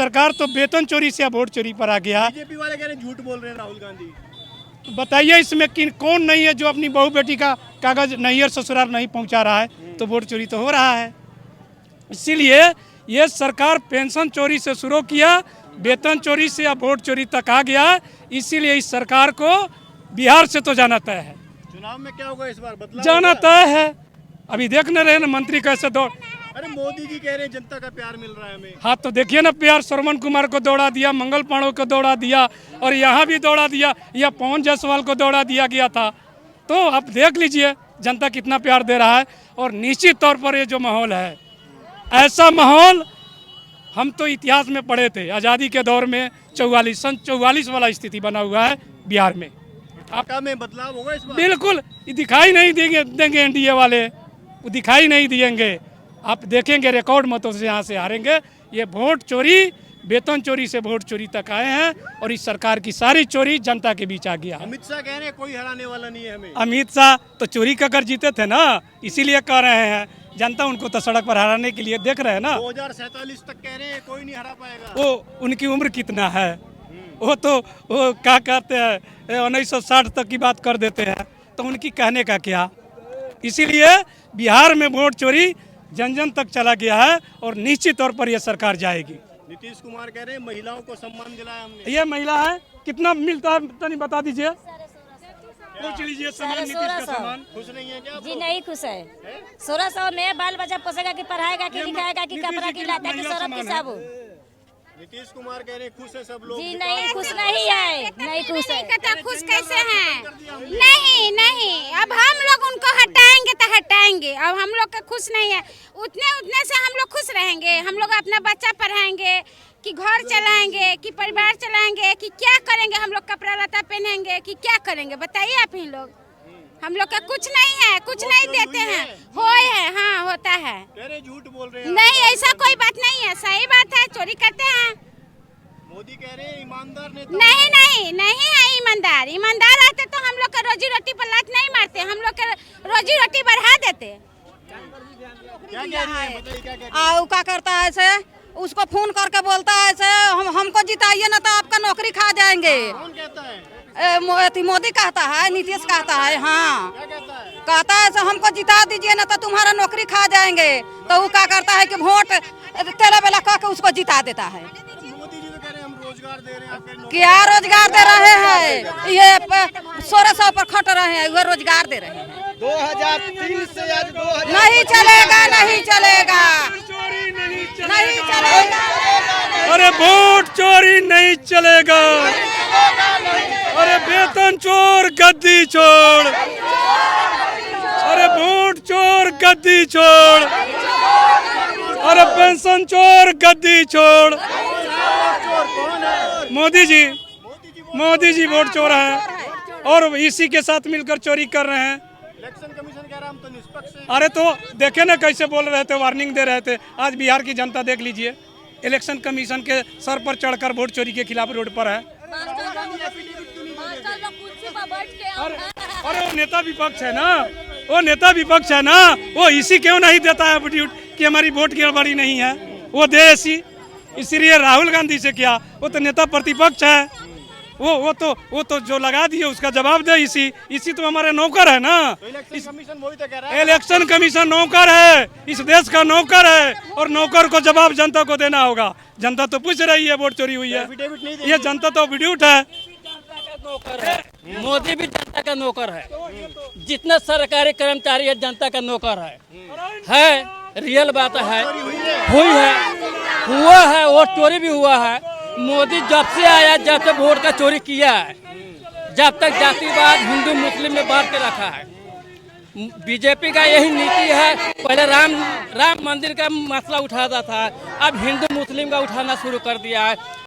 सरकार तो वेतन चोरी से वोट चोरी पर आ गया। बीजेपी वाले कह रहे हैं झूठ बोल रहे हैं राहुल गांधी। तो बताइए इसमें कौन नहीं है जो अपनी बहू बेटी का कागज नैहर ससुराल नहीं पहुंचा रहा है, तो वोट चोरी तो हो रहा है। इसीलिए ये सरकार पेंशन चोरी से शुरू किया, वेतन चोरी से अब वोट चोरी तक आ गया। इसीलिए इस सरकार को बिहार से तो जाना तय है। चुनाव में क्या होगा इस बार, बदलाव जाना होगा? तय है। अभी देख न रहे ना मंत्री कैसे दौड़। अरे मोदी जी कह रहे हैं जनता का प्यार मिल रहा है हमें। हाँ तो देखिए ना, प्यार श्रवण कुमार को दौड़ा दिया, मंगल पांडे को दौड़ा दिया, और यहाँ भी दौड़ा दिया, या पवन जायसवाल को दौड़ा दिया गया था। तो आप देख लीजिए जनता कितना प्यार दे रहा है। और निश्चित तौर पर ये जो माहौल है, ऐसा माहौल हम तो इतिहास में पढ़े थे, आज़ादी के दौर में 44 वाला स्थिति बना हुआ है बिहार में। आपका में बदलाव होगा इस बार? बिल्कुल दिखाई नहीं देंगे एनडीए वाले, वो दिखाई नहीं देंगे। आप देखेंगे रिकॉर्ड मतों से यहाँ से हारेंगे। ये वोट चोरी, वेतन चोरी से वोट चोरी तक आए हैं, और इस सरकार की सारी चोरी जनता के बीच आ गया है। अमित शाह कह रहे हैं कोई हराने वाला नहीं है हमें। अमित शाह तो चोरी कर जीते थे ना, इसीलिए कह रहे हैं। जनता उनको तो सड़क पर हराने के लिए देख रहे हैं ना। 2047 तक कह रहे हैं कोई नहीं हरा पाएगा। वो उनकी उम्र कितना है, वो क्या कहते हैं 1960 तक की बात कर देते हैं, तो उनकी कहने का क्या। इसीलिए बिहार में वोट चोरी जन जन तक चला गया है, और निश्चित तौर पर यह सरकार जाएगी। नीतीश कुमार कह रहे हैं महिलाओं को सम्मान दिलाया हमने। ये महिला है, कितना मिलता है तो नहीं बता दीजिए। पूछ लीजिए सामान, नीतीश का सामान। खुश नहीं है क्या? जी नहीं खुश है। 1600 में बाल बच्चा पोसेगा कि पढ़ाएगा कि लिखाएगा कि कपड़ा खिलाता कि सरफ की साबुन। नीतीश कुमार कह रहे हैं खुश है सब लोग। जी नहीं खुश नहीं है, नहीं खुश है। कहता खुश कैसे हैं? नहीं नहीं, अब हम लोग उनको हटाएंगे तो हटाएंगे। अब हम लोग का खुश नहीं है, उतने से हम लोग खुश रहेंगे। हम लोग अपना बच्चा पढ़ाएंगे कि घर चलाएंगे कि परिवार चलाएंगे कि क्या करेंगे? हम लोग कपड़ा लता पहनेंगे कि क्या करेंगे? बताइए आप ही लोग। हम लोग का कुछ नहीं है, कुछ नहीं देते हैं। होए है, हाँ होता है। कह रहे झूठ बोल रहे हैं। नहीं ऐसा कोई बात नहीं है, सही बात है, चोरी करते हैं। मोदी कह रहे हैं ईमानदार नेता। नहीं नहीं नहीं है ईमानदार। ईमानदार रहते तो हम लोग का रोजी रोटी पर लात नहीं मारते, हम लोग का रोजी रोटी बढ़ा देते। क्या कह रही है, बताइए क्या कह रही है? वो क्या करता है ऐसे, उसको फोन करके बोलता है ऐसे, हमको जिताइए ना तो आपका नौकरी खा जाएंगे। कौन कहता है? मोदी कहता है, नीतीश कहता है। हाँ क्या कहता है? कहता है ऐसे, हमको जिता दीजिए ना तो तुम्हारा नौकरी खा जाएंगे। तो वो क्या करता है कि वोट तेला बेला कह के उसको जिता देता है। मोदी जी तो कह रहे हैं हम रोजगार दे रहे हैं, आपके नौकरी। क्या रोजगार दे रहे हैं? ये 1600 पर खट रहे हैं, वो रोजगार दे रहे हैं। 2003 से आज 2000 नहीं चलेगा, नहीं चलेगा, नहीं चलेगा। अरे वोट चोरी नहीं चलेगा। अरे वेतन चोर गद्दी छोड़, अरे वोट चोर गद्दी छोड़, अरे पेंशन चोर गद्दी छोड़। मोदी जी वोट चोर हैं, और इसी के साथ मिलकर चोरी कर रहे हैं। इलेक्शन कमीशन कह रहा हम तो निष्पक्ष हैं। अरे तो देखे ना कैसे बोल रहे थे, वार्निंग दे रहे थे। आज बिहार की जनता देख लीजिए, इलेक्शन कमीशन के सर पर चढ़कर वोट चोरी के खिलाफ रोड पर है। अरे वो नेता विपक्ष है ना, वो नेता विपक्ष है ना, वो इसी क्यों नहीं देता है एफिडेविट कि हमारी वोट की गड़बड़ी नहीं है, वो दे इसी। इसलिए राहुल गांधी से क्या, वो तो नेता प्रतिपक्ष है। वो तो जो लगा दिए उसका जवाब दे इसी तो हमारे नौकर है ना। तो इलेक्शन कमीशन वही तो कह रहा है। इलेक्शन कमीशन नौकर है, इस देश का नौकर है, और नौकर को जवाब जनता को देना होगा। जनता तो पूछ रही है वोट चोरी हुई है, एफिडेविट नहीं ये जनता तो विड्यूट है। मोदी भी जनता का नौकर है, जितना सरकारी कर्मचारी है जनता का नौकर है। रियल बात है, हुई है, हुआ है, वोट चोरी भी हुआ है। मोदी जब से आया, जब से वोट का चोरी किया है, जब तक जातिवाद हिंदू मुस्लिम में बांट के रखा है। बीजेपी का यही नीति है। पहले राम मंदिर का मसला उठाता था, अब हिंदू मुस्लिम का उठाना शुरू कर दिया है।